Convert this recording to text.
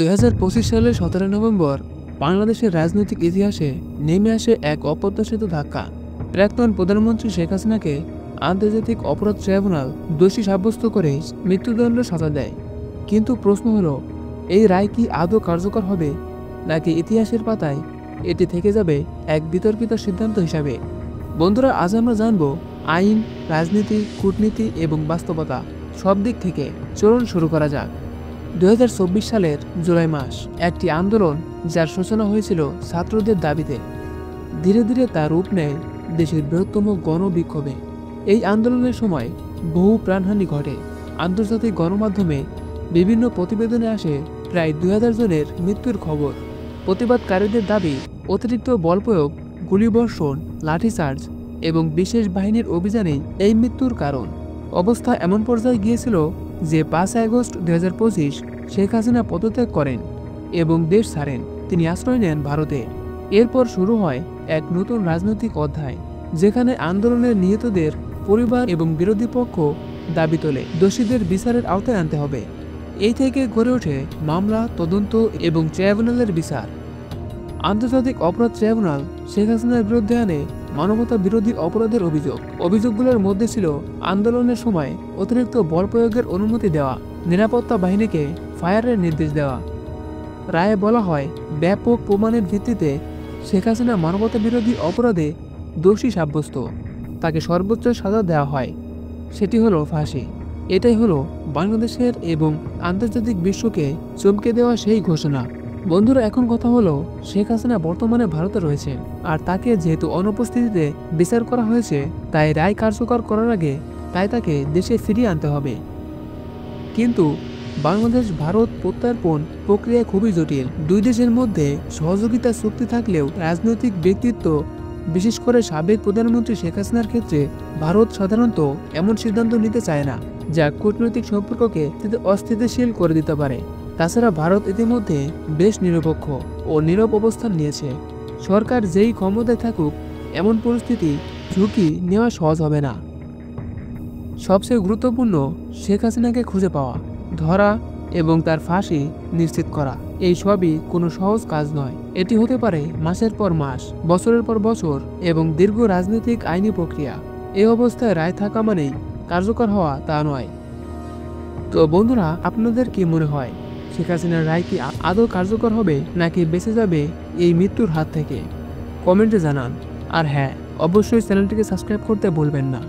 2025 সালের 17 নভেম্বর বাংলাদেশের রাজনৈতিক ইতিহাসে নেমে আসে এক অপ্রত্যাশিত ধাক্কা। প্রাক্তন প্রধানমন্ত্রী শেখ হাসিনাকে আন্তর্জাতিক অপরাধ ট্রাইব্যুনাল দোষী সাব্যস্ত করে মৃত্যুদণ্ড সাজা দেয়। কিন্তু প্রশ্ন হলো, এই রায় কি আদৌ কার্যকর হবে, নাকি ইতিহাসের পাতায় এটি থেকে যাবে এক বিতর্কিত সিদ্ধান্ত হিসাবে? বন্ধুরা, আজ আমরা জানব আইন, রাজনীতি, কূটনীতি এবং বাস্তবতা সব দিক থেকে। চলুন শুরু করা যাক। 2024 সালের জুলাই মাস, একটি আন্দোলন যার সূচনা হয়েছিল ছাত্রদের দাবিতে, ধীরে ধীরে তার রূপ নেয় দেশের বৃহত্তম গণবিক্ষোভে। এই আন্দোলনের সময় বহু প্রাণহানি ঘটে। আন্তর্জাতিক গণমাধ্যমে বিভিন্ন প্রতিবেদনে আসে প্রায় 2000 জনের মৃত্যুর খবর। প্রতিবাদকারীদের দাবি, অতিরিক্ত বল প্রয়োগ, গুলিবর্ষণ, লাঠিচার্জ এবং বিশেষ বাহিনীর অভিযানেই এই মৃত্যুর কারণ। অবস্থা এমন পর্যায়ে গিয়েছিল যে 5 আগস্ট 2025 শেখ হাসিনা পদত্যাগ করেন এবং দেশ ছাড়েন। তিনি আশ্রয় নেন ভারতে। এরপর শুরু হয় এক নতুন রাজনৈতিক অধ্যায়, যেখানে আন্দোলনের নিহতদের পরিবার এবং বিরোধী পক্ষ দাবি তোলে দোষীদের বিচারের আওতায় আনতে হবে। এই থেকে গড়ে ওঠে মামলা, তদন্ত এবং ট্রাইব্যুনালের বিচার। আন্তর্জাতিক অপরাধ ট্রাইব্যুনাল শেখ হাসিনার বিরুদ্ধে আনে মানবতা বিরোধী অপরাধের অভিযোগগুলোর মধ্যে ছিল আন্দোলনের সময় অতিরিক্ত বল প্রয়োগের অনুমতি দেওয়া, নিরাপত্তা বাহিনীকে ফায়ারের নির্দেশ দেওয়া। রায়ে বলা হয়, ব্যাপক প্রমাণের ভিত্তিতে শেখ হাসিনা মানবতা বিরোধী অপরাধে দোষী সাব্যস্ত, তাকে সর্বোচ্চ সাজা দেওয়া হয়, সেটি হলো ফাঁসি। এটাই হলো বাংলাদেশের এবং আন্তর্জাতিক বিশ্বকে চমকে দেওয়া সেই ঘোষণা। বন্ধুরা, এখন কথা হলো, শেখ হাসিনা বর্তমানে ভারতে রয়েছে, আর তাকে যেহেতু অনুপস্থিতিতে বিচার করা হয়েছে, তাই রায় কার্যকর করার আগে তাকে দেশে ফিরিয়ে আনতে হবে। কিন্তু বাংলাদেশ ভারত প্রত্যর্পণ প্রক্রিয়া খুবই জটিল। দুই দেশের মধ্যে সহযোগিতা চুক্তি থাকলেও রাজনৈতিক ব্যক্তিত্ব, বিশেষ করে সাবেক প্রধানমন্ত্রী শেখ হাসিনার ক্ষেত্রে ভারত সাধারণত এমন সিদ্ধান্ত নিতে চায় না, যা কূটনৈতিক সম্পর্ককে অস্থিতিশীল করে দিতে পারে। তাছাড়া ভারত ইতিমধ্যে বেশ নিরপেক্ষ ও নীরব অবস্থান নিয়েছে। সরকার যেই ক্ষমতায় থাকুক, এমন পরিস্থিতি ঝুঁকি নেওয়া সহজ হবে না। সবচেয়ে গুরুত্বপূর্ণ, শেখ হাসিনাকে খুঁজে পাওয়া, ধরা এবং তার ফাঁসি নিশ্চিত করা। এই সবই কোনো সহজ কাজ নয়। এটি হতে পারে মাসের পর মাস, বছরের পর বছর এবং দীর্ঘ রাজনৈতিক আইনি প্রক্রিয়া। এই অবস্থায় রায় থাকা মানেই কার্যকর হওয়া তা নয়। তো বন্ধুরা, আপনাদের কি মনে হয়, শেখ হাসিনার রায় কি আদৌ কার্যকর হবে, নাকি বেঁচে যাবে এই মৃত্যুর হাত থেকে? কমেন্টে জানান। আর হ্যাঁ, অবশ্যই চ্যানেলটিকে সাবস্ক্রাইব করতে ভুলবেন না।